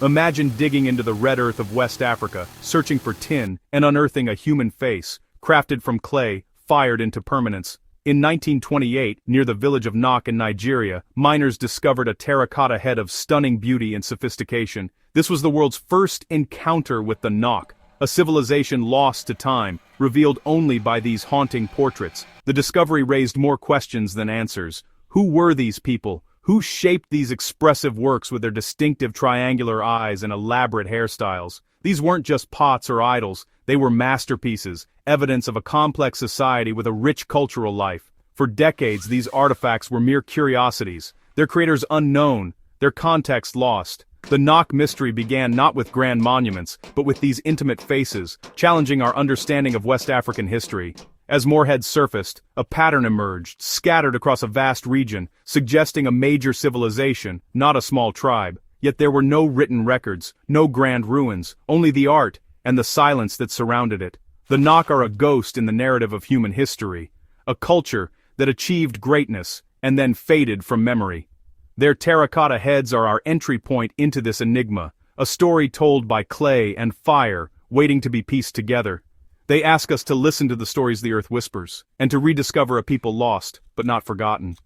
Imagine digging into the red earth of West Africa, searching for tin, and unearthing a human face, crafted from clay, fired into permanence. In 1928, near the village of Nok in Nigeria, miners discovered a terracotta head of stunning beauty and sophistication. This was the world's first encounter with the Nok, a civilization lost to time, revealed only by these haunting portraits. The discovery raised more questions than answers. Who were these people? Who shaped these expressive works with their distinctive triangular eyes and elaborate hairstyles? These weren't just pots or idols, they were masterpieces, evidence of a complex society with a rich cultural life. For decades, these artifacts were mere curiosities, their creators unknown, their context lost. The Nok mystery began not with grand monuments, but with these intimate faces, challenging our understanding of West African history. As more heads surfaced, a pattern emerged, scattered across a vast region, suggesting a major civilization, not a small tribe. Yet there were no written records, no grand ruins, only the art, and the silence that surrounded it. The Nok are a ghost in the narrative of human history, a culture that achieved greatness, and then faded from memory. Their terracotta heads are our entry point into this enigma, a story told by clay and fire, waiting to be pieced together. They ask us to listen to the stories the earth whispers, and to rediscover a people lost, but not forgotten.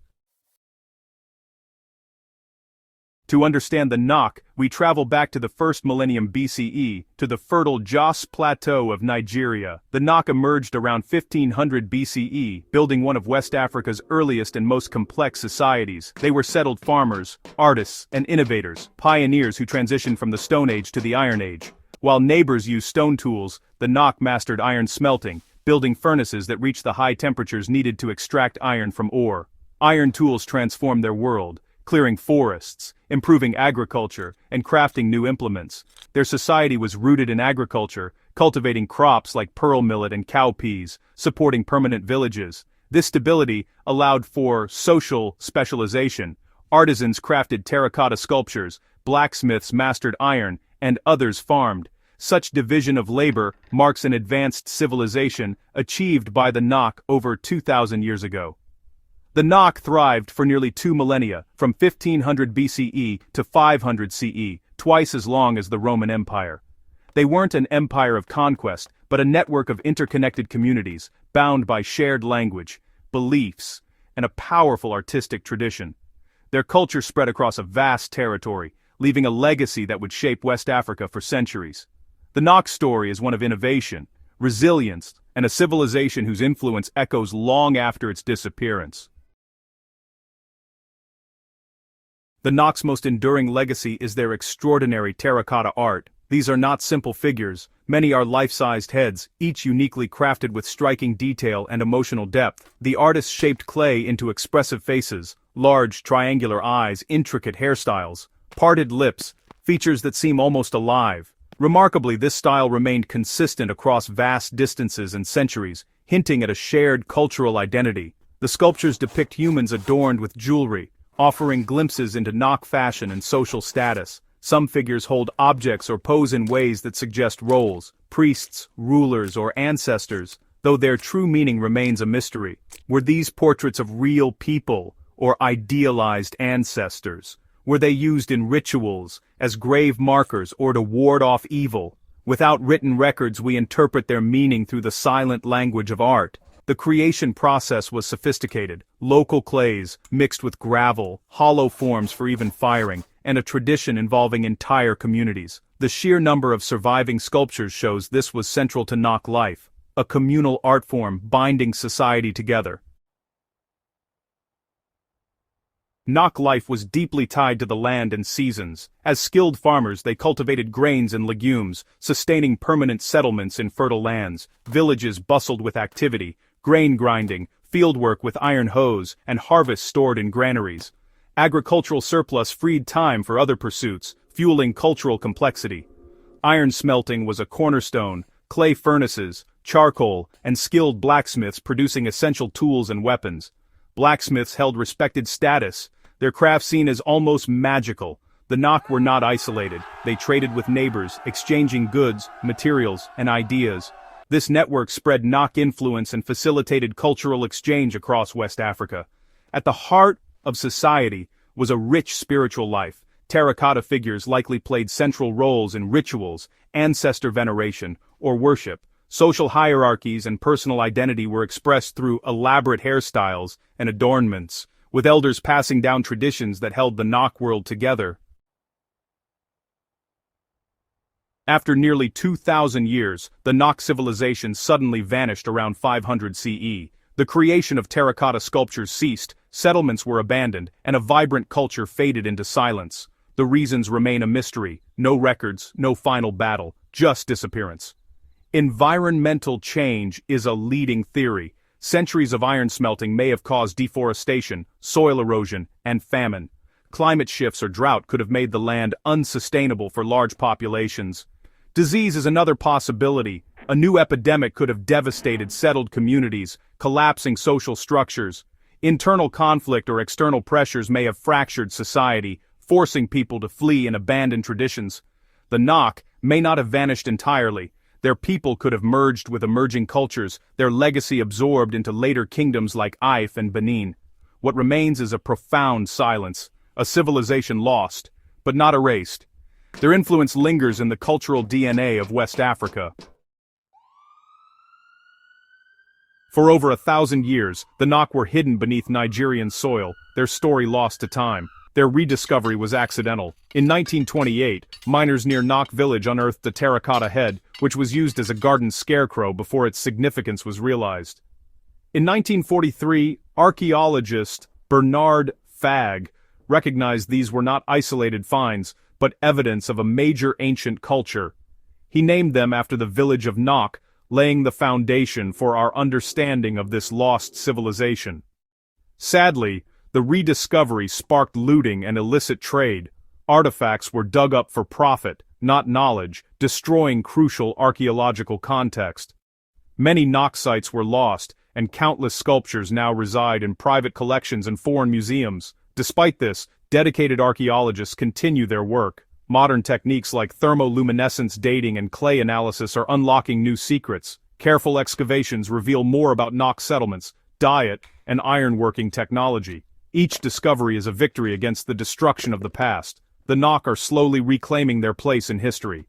To understand the Nok, we travel back to the first millennium BCE, to the fertile Jos Plateau of Nigeria. The Nok emerged around 1500 BCE, building one of West Africa's earliest and most complex societies. They were settled farmers, artists, and innovators, pioneers who transitioned from the Stone Age to the Iron Age. While neighbors used stone tools, the Nok mastered iron smelting, building furnaces that reached the high temperatures needed to extract iron from ore. Iron tools transformed their world, clearing forests, improving agriculture, and crafting new implements. Their society was rooted in agriculture, cultivating crops like pearl millet and cowpeas, supporting permanent villages. This stability allowed for social specialization. Artisans crafted terracotta sculptures, blacksmiths mastered iron, and others farmed. Such division of labor marks an advanced civilization achieved by the Nok over 2,000 years ago. The Nok thrived for nearly 2 millennia, from 1500 BCE to 500 CE, twice as long as the Roman Empire. They weren't an empire of conquest, but a network of interconnected communities, bound by shared language, beliefs, and a powerful artistic tradition. Their culture spread across a vast territory, leaving a legacy that would shape West Africa for centuries. The Nok story is one of innovation, resilience, and a civilization whose influence echoes long after its disappearance. The Nok's most enduring legacy is their extraordinary terracotta art. These are not simple figures, many are life-sized heads, each uniquely crafted with striking detail and emotional depth. The artists shaped clay into expressive faces, large triangular eyes, intricate hairstyles, parted lips, features that seem almost alive. Remarkably, this style remained consistent across vast distances and centuries, hinting at a shared cultural identity. The sculptures depict humans adorned with jewelry, offering glimpses into Nok fashion and social status. Some figures hold objects or pose in ways that suggest roles, priests, rulers, or ancestors, though their true meaning remains a mystery. Were these portraits of real people, or idealized ancestors? Were they used in rituals, as grave markers, or to ward off evil? Without written records, we interpret their meaning through the silent language of art. The creation process was sophisticated, local clays, mixed with gravel, hollow forms for even firing, and a tradition involving entire communities. The sheer number of surviving sculptures shows this was central to Nok life, a communal art form binding society together. Nok life was deeply tied to the land and seasons. As skilled farmers, they cultivated grains and legumes, sustaining permanent settlements in fertile lands. Villages bustled with activity, grain grinding, fieldwork with iron hoes, and harvest stored in granaries. Agricultural surplus freed time for other pursuits, fueling cultural complexity. Iron smelting was a cornerstone, clay furnaces, charcoal, and skilled blacksmiths producing essential tools and weapons. Blacksmiths held respected status, their craft seen as almost magical. The Nok were not isolated, they traded with neighbors, exchanging goods, materials, and ideas. This network spread Nok influence and facilitated cultural exchange across West Africa. At the heart of society was a rich spiritual life, Terracotta figures likely played central roles in rituals, ancestor veneration, or worship. Social hierarchies and personal identity were expressed through elaborate hairstyles and adornments, with elders passing down traditions that held the Nok world together. After nearly 2,000 years, the Nok Civilization suddenly vanished around 500 CE. The creation of terracotta sculptures ceased, settlements were abandoned, and a vibrant culture faded into silence. The reasons remain a mystery: no records, no final battle, just disappearance. Environmental change is a leading theory. Centuries of iron smelting may have caused deforestation, soil erosion, and famine. Climate shifts or drought could have made the land unsustainable for large populations. Disease is another possibility. A new epidemic could have devastated settled communities, collapsing social structures. Internal conflict or external pressures may have fractured society, forcing people to flee and abandon traditions. The Nok may not have vanished entirely. Their people could have merged with emerging cultures, their legacy absorbed into later kingdoms like If and Benin. What remains is a profound silence, a civilization lost, but not erased. Their influence lingers in the cultural DNA of West Africa. For over 1,000 years, the Nok were hidden beneath Nigerian soil, their story lost to time. Their rediscovery was accidental. In 1928, miners near Nok village unearthed a terracotta head, which was used as a garden scarecrow before its significance was realized. In 1943, archaeologist Bernard Fagg recognized these were not isolated finds, but evidence of a major ancient culture. He named them after the village of Nok, laying the foundation for our understanding of this lost civilization. Sadly, the rediscovery sparked looting and illicit trade. Artifacts were dug up for profit, not knowledge, destroying crucial archaeological context. Many Nok sites were lost, and countless sculptures now reside in private collections and foreign museums. Despite this, dedicated archaeologists continue their work. Modern techniques like thermoluminescence dating and clay analysis are unlocking new secrets. Careful excavations reveal more about Nok settlements, diet, and ironworking technology. Each discovery is a victory against the destruction of the past. The Nok are slowly reclaiming their place in history.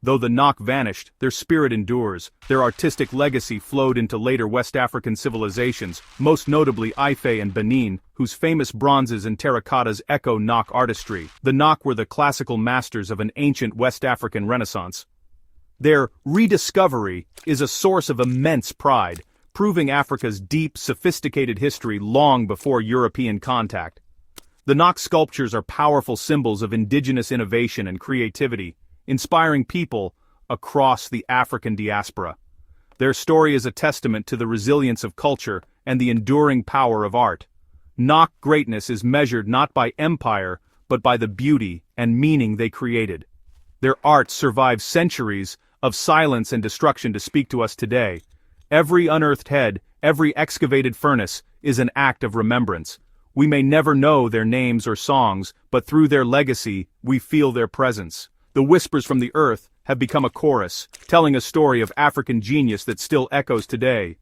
Though the Nok vanished, their spirit endures. Their artistic legacy flowed into later West African civilizations, most notably Ife and Benin, whose famous bronzes and terracottas echo Nok artistry. The Nok were the classical masters of an ancient West African Renaissance. Their rediscovery is a source of immense pride, proving Africa's deep, sophisticated history long before European contact. The Nok sculptures are powerful symbols of indigenous innovation and creativity, inspiring people across the African diaspora. Their story is a testament to the resilience of culture and the enduring power of art. Nok greatness is measured not by empire, but by the beauty and meaning they created. Their art survives centuries of silence and destruction to speak to us today. Every unearthed head, every excavated furnace, is an act of remembrance. We may never know their names or songs, but through their legacy, we feel their presence. The whispers from the earth have become a chorus, telling a story of African genius that still echoes today.